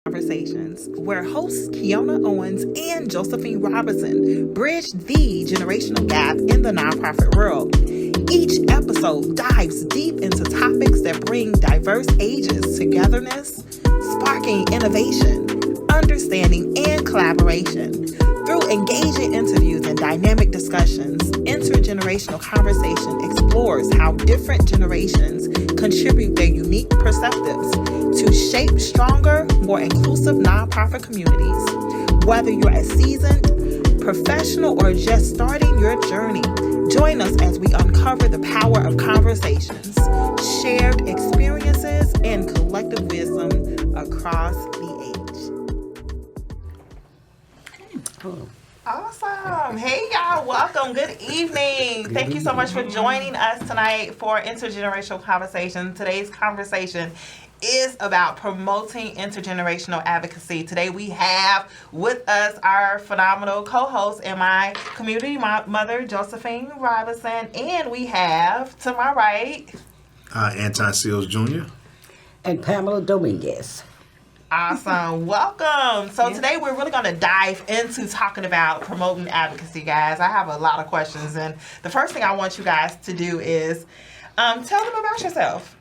Conversations, where hosts Keona, Owens, and Josephine Robinson bridge the generational gap in the nonprofit world. Each episode dives deep into topics that bring diverse ages togetherness, sparking innovation, understanding, and collaboration. Through engaging interviews and dynamic discussions, Intergenerational Conversation explores how different generations contribute their unique perspectives to shape stronger, more inclusive nonprofit communities. Whether you're a seasoned professional or just starting your journey, join us as we uncover the power of conversations, shared experiences, and collective wisdom across the age. Awesome. Hey, y'all. Welcome. Good evening. Thank you so much for joining us tonight for Intergenerational Conversation. Today's conversation is about promoting intergenerational advocacy. Today we have with us our phenomenal co-host and my community mother, Josephine Robinson, and we have to my right, Antoine Jr. and Pamela Dominguez. Awesome. Welcome. So today we're really going to dive into talking about promoting advocacy, guys. I have a lot of questions, and the first thing I want you guys to do is tell them about yourself.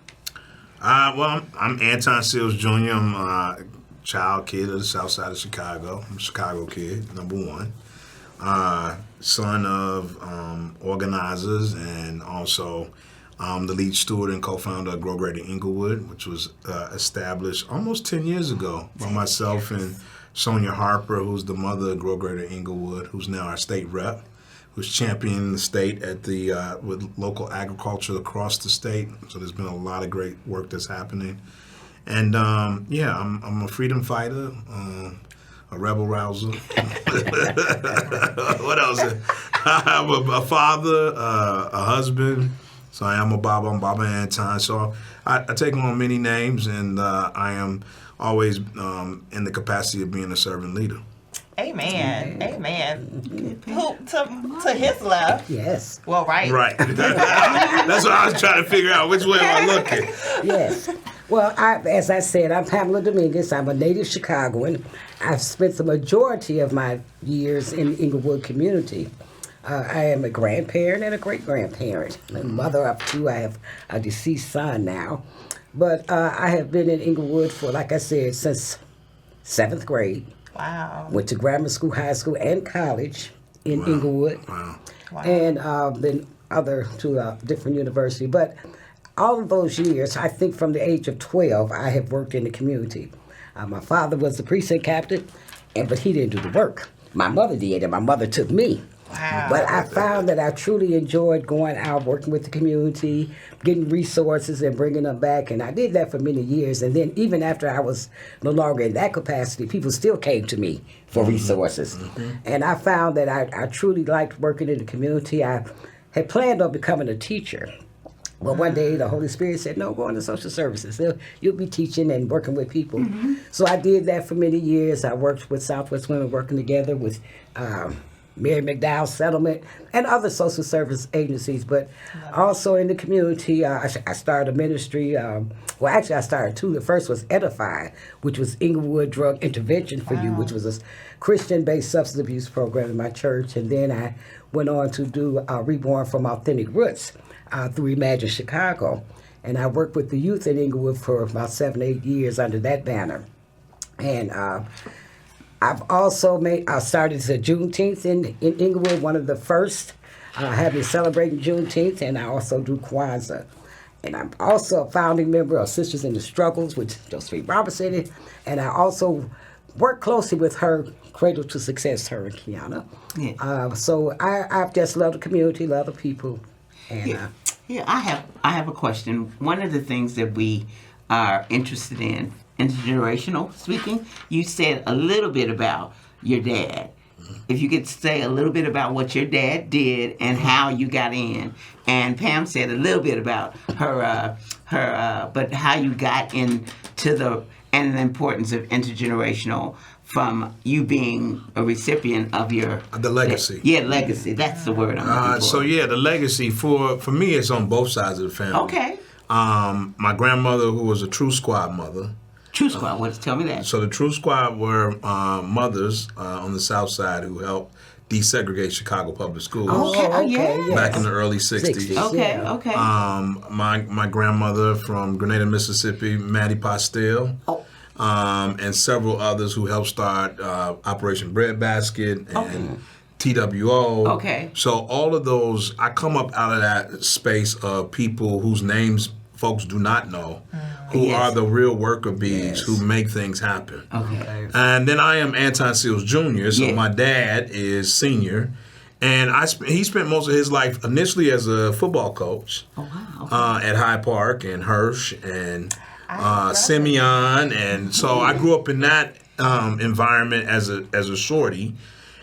Well, I'm Antoine Seals Jr. I'm a child kid of the south side of Chicago. I'm a Chicago kid, number one. Son of organizers and also the lead steward and co-founder of Grow Greater Englewood, which was established almost 10 years ago by myself and Sonia Harper, who's the mother of Grow Greater Englewood, who's now our state rep, who's championing the state at the with local agriculture across the state. So there's been a lot of great work that's happening. And I'm a freedom fighter, a rebel rouser. What else? I'm a father, a husband. So I am a Baba. I'm Baba Antoine. So I take on many names, and I am always in the capacity of being a servant leader. Amen. Amen. Who to his left? Yes. Well, right. Right. That's what I was trying to figure out. Which way am I looking? Yes. Well, as I said, I'm Pamela Dominguez. I'm a native Chicagoan. I've spent the majority of my years in the Englewood community. I am a grandparent and a great-grandparent. I'm a mother of two. I have a deceased son now. But I have been in Englewood for, like I said, since 7th grade. Wow. Went to grammar school, high school, and college in Englewood. Wow. And been to different universities. But all of those years, I think from the age of 12, I have worked in the community. My father was the precinct captain, but he didn't do the work. My mother did, and my mother took me. Wow. But I found that I truly enjoyed going out, working with the community, getting resources and bringing them back. And I did that for many years. And then even after I was no longer in that capacity, people still came to me for resources. Mm-hmm. And I found that I truly liked working in the community. I had planned on becoming a teacher. But one day the Holy Spirit said, no, go into social services. You'll be teaching and working with people. Mm-hmm. So I did that for many years. I worked with Southwest Women, working together with Mary McDowell Settlement, and other social service agencies, but also in the community. I started a ministry. I started two. The first was Edify, which was Englewood Drug Intervention for You, which was a Christian-based substance abuse program in my church. And then I went on to do Reborn from Authentic Roots through Imagine Chicago. And I worked with the youth in Englewood for about 7-8 years under that banner. And I've also started the Juneteenth in Englewood, one of the first, having celebrating Juneteenth, and I also do Kwanzaa. And I'm also a founding member of Sisters in the Struggles with Josephine Robinson, and I also work closely with her, Cradle to Success, her and Keona. Yeah. So I've just loved the community, love the people. And, I have a question. One of the things that we are interested in, intergenerational speaking, you said a little bit about your dad. If you could say a little bit about what your dad did and how you got in. And Pam said a little bit about her but how you got into to the importance of intergenerational from you being a recipient of your The legacy. Legacy. That's the word I'm looking for. So the legacy for me, it's on both sides of the family. Okay. My grandmother, who was a True Squad mother. True Squad. Tell me that. So the True Squad were mothers on the South Side who helped desegregate Chicago public schools. Back in the early 60s. Okay. My grandmother from Grenada, Mississippi, Mattie Postel. And several others who helped start Operation Breadbasket and TWO. Okay. So all of those, I come up out of that space of people whose names folks do not know, who are the real worker bees who make things happen. Okay. And then I am Antoine Seals Jr., so my dad is senior. And he spent most of his life initially as a football coach at Hyde Park and Hirsch and Simeon, and so I grew up in that environment as a shorty,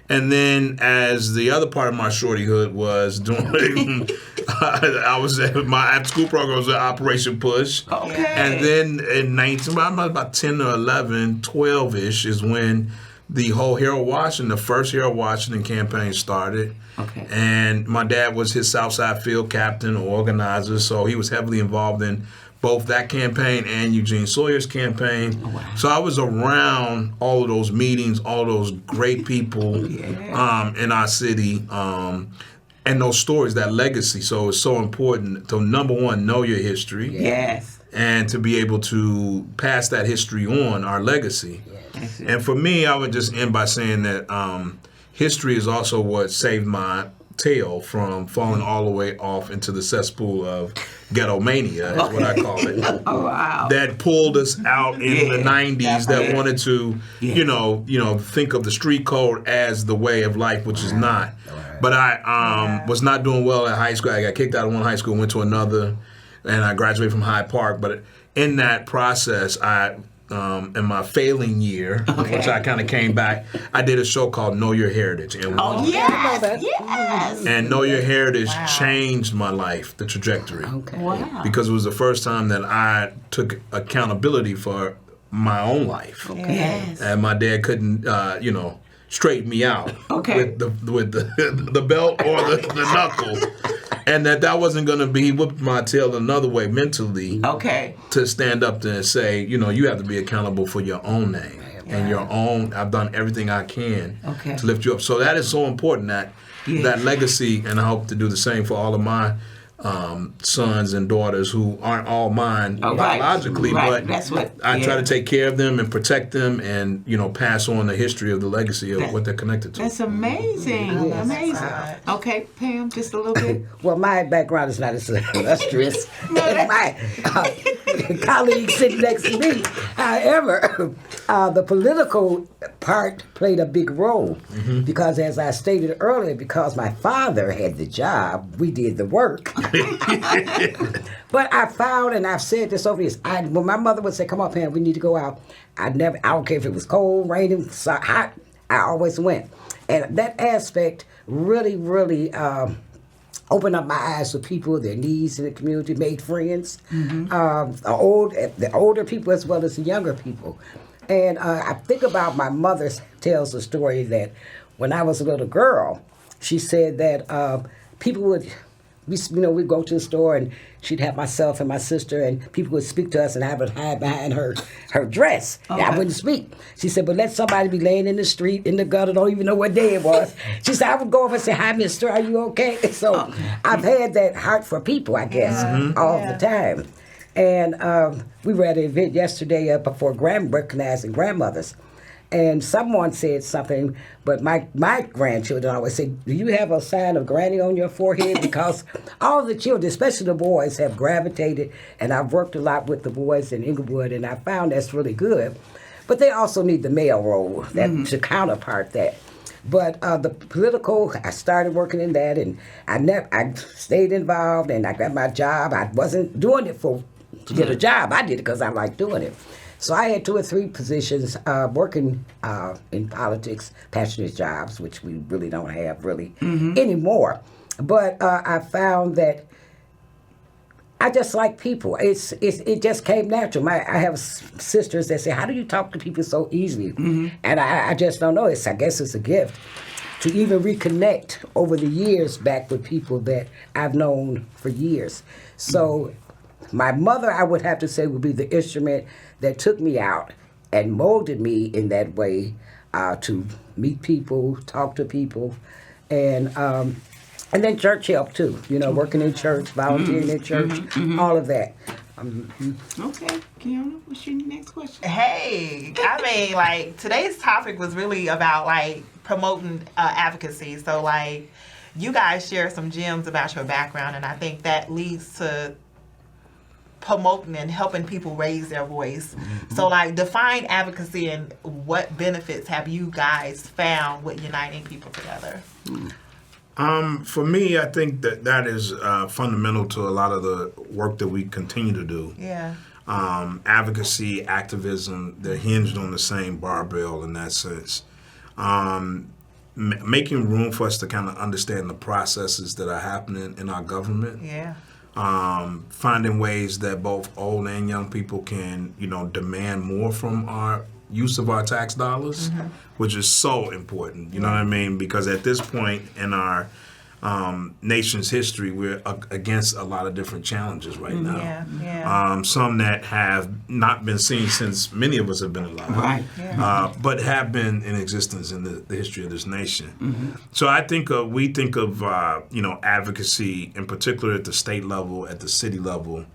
and then as the other part of my shortyhood was doing, I was at my after-school program was at Operation Push, and then in about 10 or 11, 12-ish is when the whole the first Harold Washington campaign started. Okay. And my dad was his Southside field captain or organizer, so he was heavily involved in both that campaign and Eugene Sawyer's campaign. Oh, wow. So I was around all of those meetings, all those great people in our city, and those stories, that legacy. So it's so important to, number one, know your history. Yes. And to be able to pass that history on, our legacy. Yes. And for me, I would just end by saying that history is also what saved my tail from falling all the way off into the cesspool of ghetto mania, is what I call it. Oh, wow. That pulled us out in the 90s that wanted to, you know, think of the street code as the way of life, which is not. But I was not doing well at high school. I got kicked out of one high school, went to another, and I graduated from Hyde Park. But in that process, in my failing year, which I kind of came back, I did a show called Know Your Heritage. And Yes. And Know Your Heritage changed my life, the trajectory. Okay. Wow. Because it was the first time that I took accountability for my own life. Okay. Yes. And my dad couldn't, straighten me out with the belt or the knuckle. And that wasn't going to be, he whipped my tail another way mentally to stand up and say, you have to be accountable for your own name and your own, I've done everything I can to lift you up. So that is so important, that legacy, and I hope to do the same for all of my sons and daughters who aren't all mine biologically, but that's what I try to take care of them and protect them and, pass on the history of the legacy of what they're connected to. That's amazing. Amazing. Okay, Pam, just a little bit. Well, my background is not as illustrious as my colleague sitting next to me. However, the political part played a big role because, as I stated earlier, because my father had the job, we did the work. But I found, and I've said this over the years, when my mother would say, "Come on, Pam, we need to go out," I don't care if it was cold, raining, hot, I always went. And that aspect really, really opened up my eyes to people, their needs in the community, made friends, the older people as well as the younger people. And I think about my mother tells the story that when I was a little girl, she said that people would, we'd go to the store and she'd have myself and my sister and people would speak to us and I would hide behind her dress. Okay. I wouldn't speak. She said, but let somebody be laying in the street, in the gutter, don't even know what day it was. She said, I would go over and say, hi, mister, are you okay? So I've had that heart for people, I guess, all the time. And we were at an event yesterday for recognizing grandmothers. And someone said something, but my grandchildren always say, do you have a sign of granny on your forehead? Because all the children, especially the boys, have gravitated, and I've worked a lot with the boys in Englewood, and I found that's really good. But they also need the male role, to counterpart that. But the political, I started working in that, and I stayed involved, and I got my job. I wasn't doing it to get a job. I did it because I like doing it. So I had 2 or 3 positions working in politics, passionate jobs, which we really don't have anymore. But I found that I just like people. It just came natural. I have sisters that say, "How do you talk to people so easily?" And I just don't know. I guess it's a gift to even reconnect over the years back with people that I've known for years. So my mother, I would have to say, would be the instrument that took me out and molded me in that way to meet people, talk to people, and then church help too. Working in church, volunteering in church, all of that. Okay, Keona, what's your next question? Hey, I mean, like, today's topic was really about, like, promoting advocacy. So, like, you guys share some gems about your background, and I think that leads to promoting and helping people raise their voice. So, like, define advocacy and what benefits have you guys found with uniting people together? For me, I think that is fundamental to a lot of the work that we continue to do. Yeah. Advocacy, activism, they're hinged on the same barbell in that sense. Making room for us to kind of understand the processes that are happening in our government. Yeah. Finding ways that both old and young people can, demand more from our use of our tax dollars, which is so important. You know what I mean? Because at this point in our nation's history, we're against a lot of different challenges right now. Yeah, yeah. Some that have not been seen since many of us have been alive, Right. Yeah. but have been in existence in the history of this nation. So I think we think of advocacy in particular at the state level, at the city level,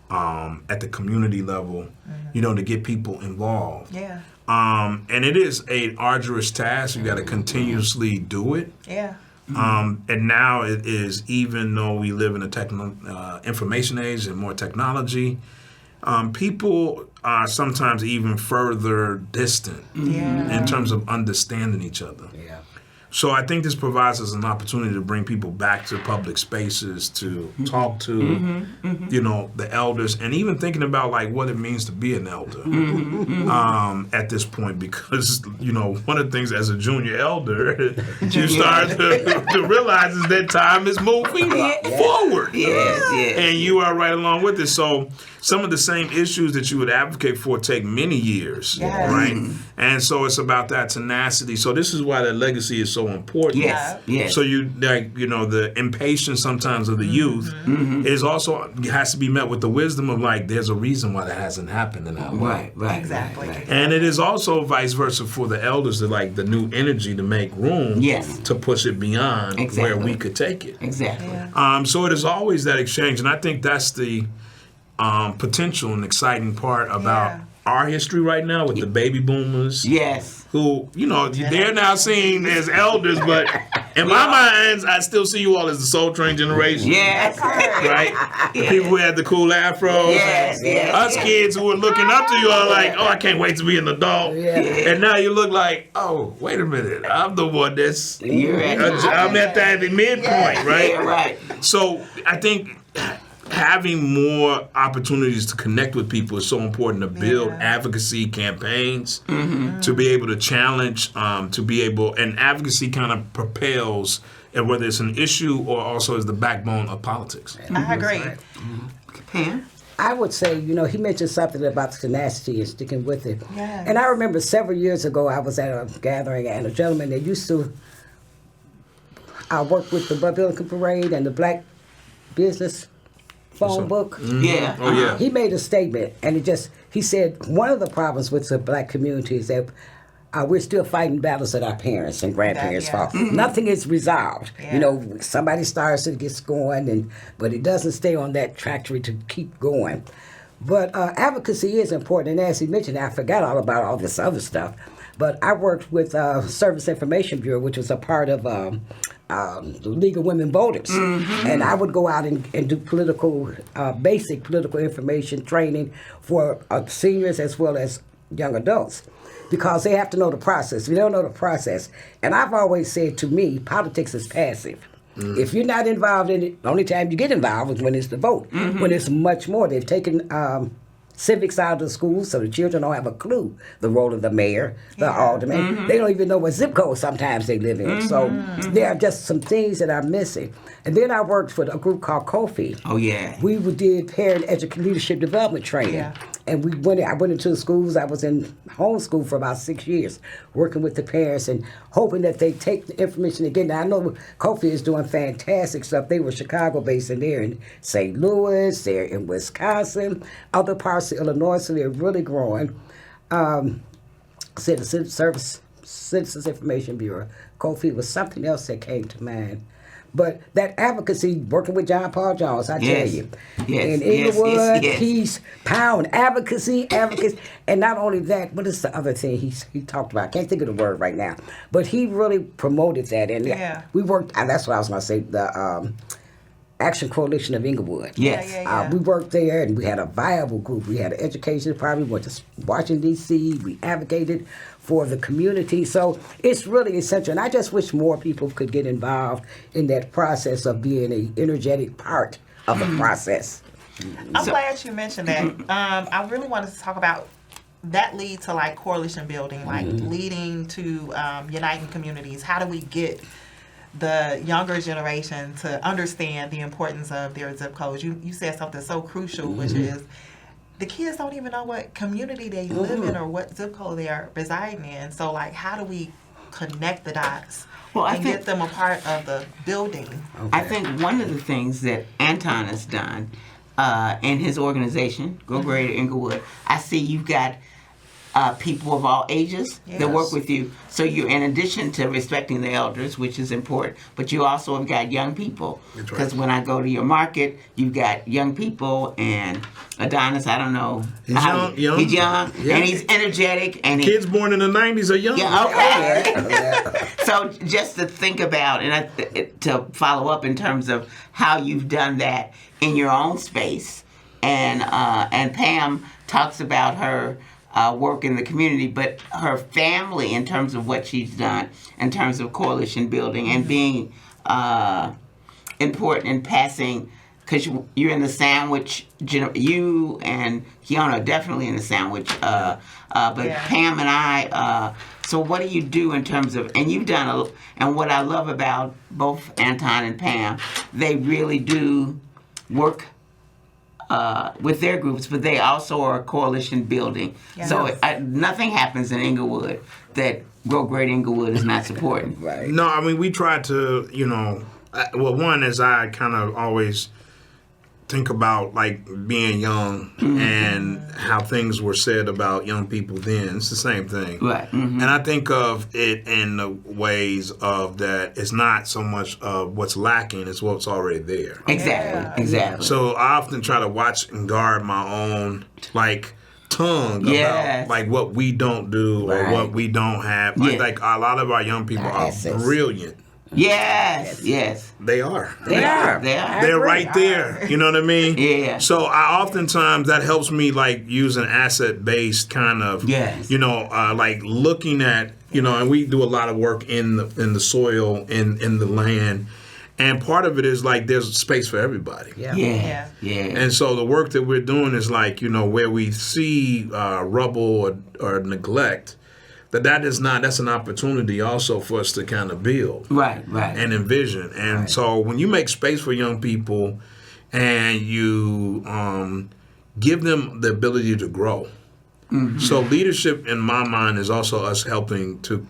at the community level, to get people involved. Yeah. And it is an arduous task. You got to continuously do it. Yeah. And now it is, even though we live in a information age and more technology, people are sometimes even further distant in terms of understanding each other. Yeah. So I think this provides us an opportunity to bring people back to public spaces, to talk to, the elders, and even thinking about like what it means to be an elder at this point, because one of the things as a junior elder, you start to realize is that time is moving forward, and you are right along with it. So some of the same issues that you would advocate for take many years, right? And so it's about that tenacity. So this is why that legacy is so important. Yes. So the impatience sometimes of the youth is also has to be met with the wisdom of like, there's a reason why that hasn't happened in that way. Right. Exactly. Right. And it is also vice versa for the elders, to like the new energy to make room to push it beyond where we could take it. Exactly. Yeah. So it is always that exchange, and I think that's the potential and exciting part about our history right now with the baby boomers. Yes. Who, they're now seen as elders, but in my mind, I still see you all as the Soul Train generation. Yes. Right? The people who had the cool afros. Yes. Us kids who were looking up to you are like, oh, I can't wait to be an adult. Yeah. And now you look like, oh, wait a minute, I'm the one that's, You're right. I'm at that midpoint, right? Yeah, right. So I think having more opportunities to connect with people is so important, to build advocacy campaigns, to be able to challenge, and advocacy kind of propels, and whether it's an issue or also is the backbone of politics. I agree. Pam? I would say, he mentioned something about tenacity and sticking with it. Yes. And I remember several years ago, I was at a gathering, and a gentleman that used to work with the Biblical Parade and the Black Business phone book. Yeah. Oh, yeah. He made a statement, and he said, one of the problems with the Black community is that we're still fighting battles that our parents and grandparents fought. Nothing is resolved. Yeah. Somebody starts, it gets going, but it doesn't stay on that trajectory to keep going. But advocacy is important, and as he mentioned, I forgot all about all this other stuff. But I worked with Service Information Bureau, which was a part of the League of Women Voters. And I would go out and do basic political information training for seniors as well as young adults, because they have to know the process. If you don't know the process, and I've always said, to me, politics is passive. If you're not involved in it, the only time you get involved is when it's the vote. When it's much more. They've taken civics out of the schools, so the children don't have a clue the role of the mayor, the alderman. They don't even know what zip code sometimes they live in. So there are just some things that are missing. And then I worked for a group called Kofi. Oh, yeah. We did parent leadership development training. Yeah. And I went into the schools. I was in homeschool for about 6 years, working with the parents and hoping that they take the information again. Now, I know Kofi is doing fantastic stuff. They were Chicago-based, and they're in St. Louis, they're in Wisconsin, other parts of Illinois, so they're really growing. Citizens Information Bureau. Kofi was something else that came to mind. But that advocacy, working with John Paul Jones, I tell you. Yes, In Englewood, yes. he's pound advocacy. And not only that, what is the other thing he talked about? I can't think of the word right now. But he really promoted that. And we worked, and that's what I was going to say, the Action Coalition of Englewood. Yes. Yeah. We worked there, and we had a viable group. We had an education department. We went to Washington, D.C. We advocated for the community. So it's really essential. And I just wish more people could get involved in that process of being an energetic part of the process. I'm glad you mentioned that. I really wanted to talk about that lead to like coalition building, like leading to uniting communities. How do we get the younger generation to understand the importance of their zip codes? You said something so crucial, which is the kids don't even know what community they live in or what zip code they are residing in. So, like, how do we connect the dots and get them a part of the building? Okay. I think one of the things that Anton has done in his organization, Go Greater Englewood, I see you've got people of all ages that work with you. So you're, in addition to respecting the elders, which is important, but you also have got young people. Because when I go to your market, you've got young people, and Adonis, I don't know. He's young, and he's energetic. And Kids born in the 90s are young. Yeah, okay. So just to think about, and to follow up in terms of how you've done that in your own space, and Pam talks about her work in the community, but her family in terms of what she's done in terms of coalition building and being important in passing, because you're in the sandwich, you and Keona are definitely in the sandwich, but Pam and I, so what do you do in terms of, and you've done, and what I love about both Anton and Pam, they really do work with their groups, but they also are coalition building. Yes. So nothing happens in Englewood that Grow Great Englewood is not supporting. Right. No, I mean, we try to, one is I kind of always think about like being young and how things were said about young people then. It's the same thing. Right. Mm-hmm. And I think of it in the ways of that it's not so much of what's lacking, it's what's already there. Exactly. So I often try to watch and guard my own tongue about like what we don't do or what we don't have. Like a lot of our young people are brilliant. Yes. They are. They are. They're right there. You know what I mean? Yeah. So I oftentimes that helps me like use an asset-based kind of, like looking at, and we do a lot of work in the soil, in the land. And part of it is like there's space for everybody. Yeah. And so the work that we're doing is like, where we see rubble or neglect, that's an opportunity also for us to kind of build. Right. And envision. And so when you make space for young people and you give them the ability to grow. Mm-hmm. So leadership in my mind is also us helping to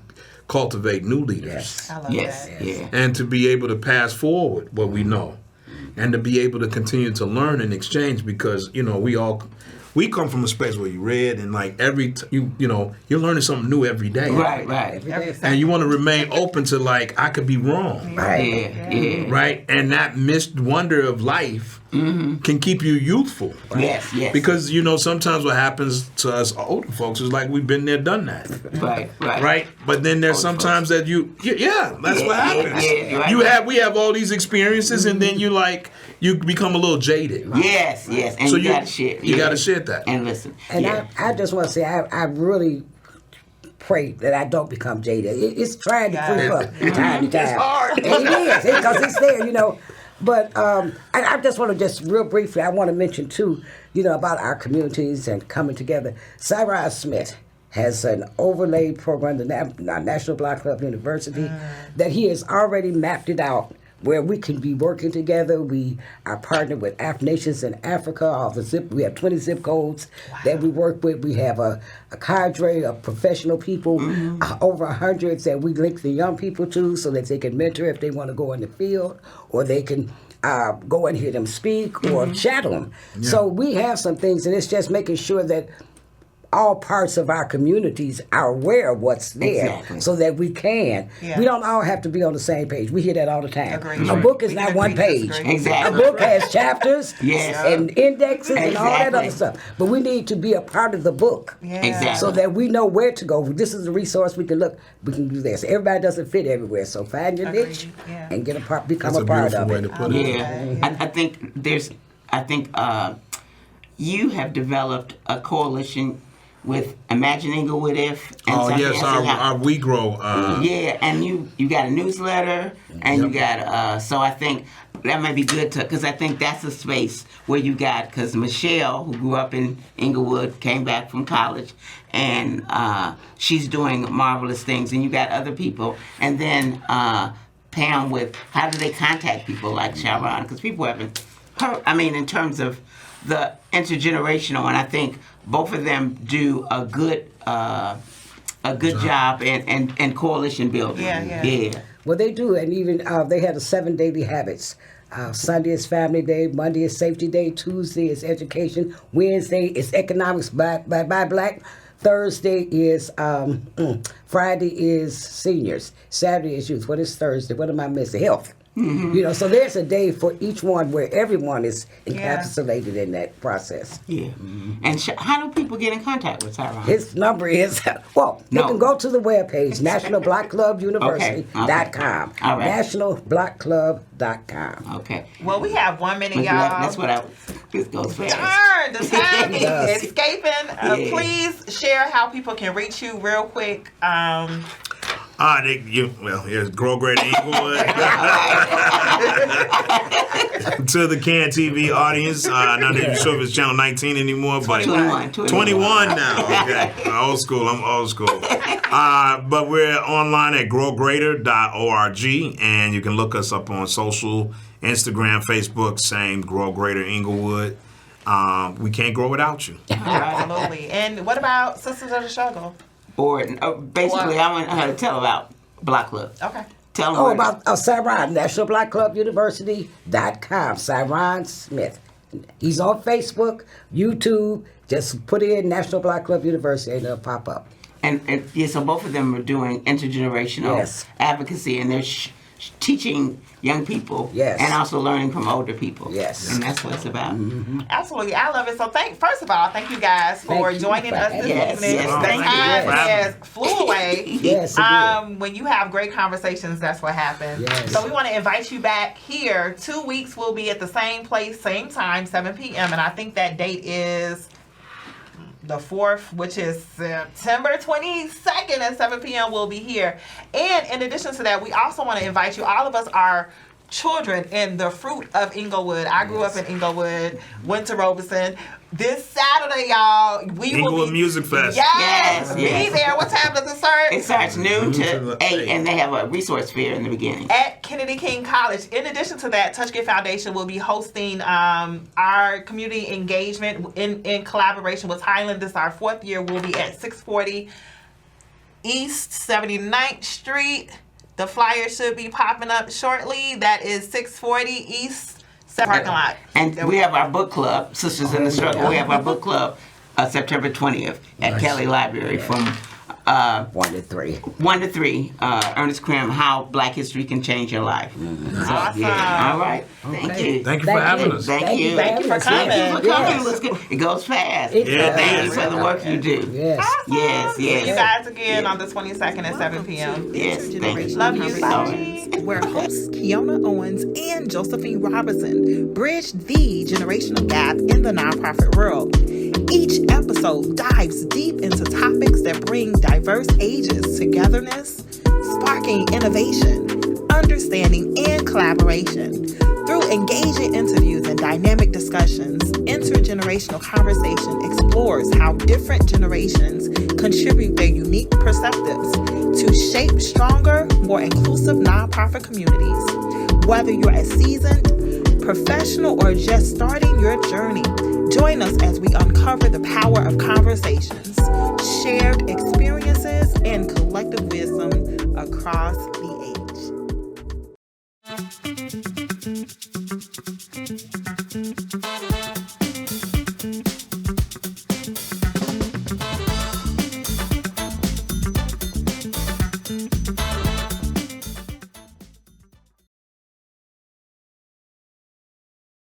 cultivate new leaders. Yes. I love that. Yeah. And to be able to pass forward what we know. And to be able to continue to learn and exchange because, we come from a space where you read and like you're learning something new every day. Right. And you want to remain open to like, I could be wrong. Right. Yeah. Right? And that missed wonder of life can keep you youthful. Yes. Because, sometimes what happens to us older folks is like we've been there, done that. Right? But then there's sometimes that that's what happens. Yeah, we have all these experiences and then you become a little jaded. Right? Yes. And so you got to share. You got to share that. And listen. And I just want to say, I really pray that I don't become jaded. It's trying to creep up time to time. It's hard. It is, because it's there, But I just want to real briefly, I want to mention too, about our communities and coming together. Cyrus Smith has an overlay program, the National Black Club University, that he has already mapped it out where we can be working together. We are partnered with Nations in Africa. We have 20 zip codes that we work with. We have a cadre of professional people, over 100 that we link the young people to so that they can mentor if they want to go in the field, or they can go and hear them speak or chat them. Yeah. So we have some things, and it's just making sure that all parts of our communities are aware of what's there so that we can. Yeah. We don't all have to be on the same page. We hear that all the time. Agreed. A book is not one page. Exactly. A book has chapters and indexes and all that other stuff. But we need to be a part of the book so that we know where to go. This is a resource we can look. We can do this. Everybody doesn't fit everywhere, so find your niche and become a part of it. I think you have developed a coalition with Imagine Englewood If. And our We Grow. And you got a newsletter, and you got, so I think that might be good because I think that's a space where you got, because Michelle, who grew up in Englewood, came back from college, and she's doing marvelous things, and you got other people, and then Pam with, how do they contact people like Sharon? Because people haven't heard, in terms of the intergenerational, and I think both of them do a good job and coalition building. Yeah. Well, they do, and even they had 7 daily habits. Sunday is Family Day, Monday is Safety Day, Tuesday is Education, Wednesday is Economics by Black, Thursday is Friday is Seniors, Saturday is Youth. What is Thursday? What am I missing? Health. So there's a day for each one where everyone is encapsulated in that process. Yeah. And how do people get in contact with Tyrone? His number is, they can go to the webpage, nationalblackclubuniversity.com. All right. Nationalblackclub.com. Okay. Well, we have 1 minute, y'all. That's what this goes fast. Darn, the time is escaping. Please share how people can reach you real quick. Here's Grow Greater Englewood. To the CAN TV audience, not even sure if it's channel 19 anymore, but 21 now. Okay, old school. I'm old school. But we're online at growgreater.org, and you can look us up on social, Instagram, Facebook, same Grow Greater Englewood. We can't grow without you. Absolutely. And what about Sisters of the Struggle? Basically, I want her to tell about Black Club. Okay. Tell them about Cyrus, nationalblackclubuniversity.com. Cyrus Smith. He's on Facebook, YouTube. Just put in National Black Club University and it'll pop up. And so both of them are doing intergenerational advocacy, and they're teaching young people and also learning from older people. Yes. And that's what it's about. Mm-hmm. Absolutely. I love it. So first of all, thank you guys for joining us this evening. Thank time flew away. Yes. When you have great conversations, that's what happens. Yes. So we want to invite you back here. 2 weeks we'll be at the same place, same time, 7 p.m. And I think that date is the 4th, which is September 22nd at 7 p.m. we'll be here. And in addition to that, we also want to invite you. All of us are children in the fruit of Englewood. I grew up in Englewood, went to Robeson. This Saturday, y'all, we will Englewood be... Music Fest. Yes. Be there. What time does it start? It starts noon to 8, and they have a resource fair in the beginning. At Kennedy King College. In addition to that, Touch Gift Foundation will be hosting our community engagement in collaboration with Highland. This is our 4th year. We'll be at 640 East 79th Street. The flyer should be popping up shortly. That is 640 East parking lot. And we have our book club, Sisters in the Struggle. We have our book club September 20th at Kelly Library from 1 to 3. 1 to 3. Ernest Krim, How Black History Can Change Your Life. Awesome. All right. Thank you. Thank you for having us. Thank you. Thank you for coming. It goes fast. Thank you for the work you do. Yes. Awesome. Yes. See you guys again on the 22nd at 7 p.m. Yes. Thank you. Love you. Bye. Where hosts Keona Owens and Josephine Robinson bridge the generational gap in the nonprofit world. Each episode dives deep into topics that bring diverse ages togetherness, sparking innovation, understanding, and collaboration. Through engaging interviews and dynamic discussions, Intergenerational Conversation explores how different generations contribute their unique perspectives to shape stronger, more inclusive nonprofit communities. Whether you're a seasoned professional or just starting your journey, join us as we uncover the power of conversations, shared experiences, and collective wisdom across the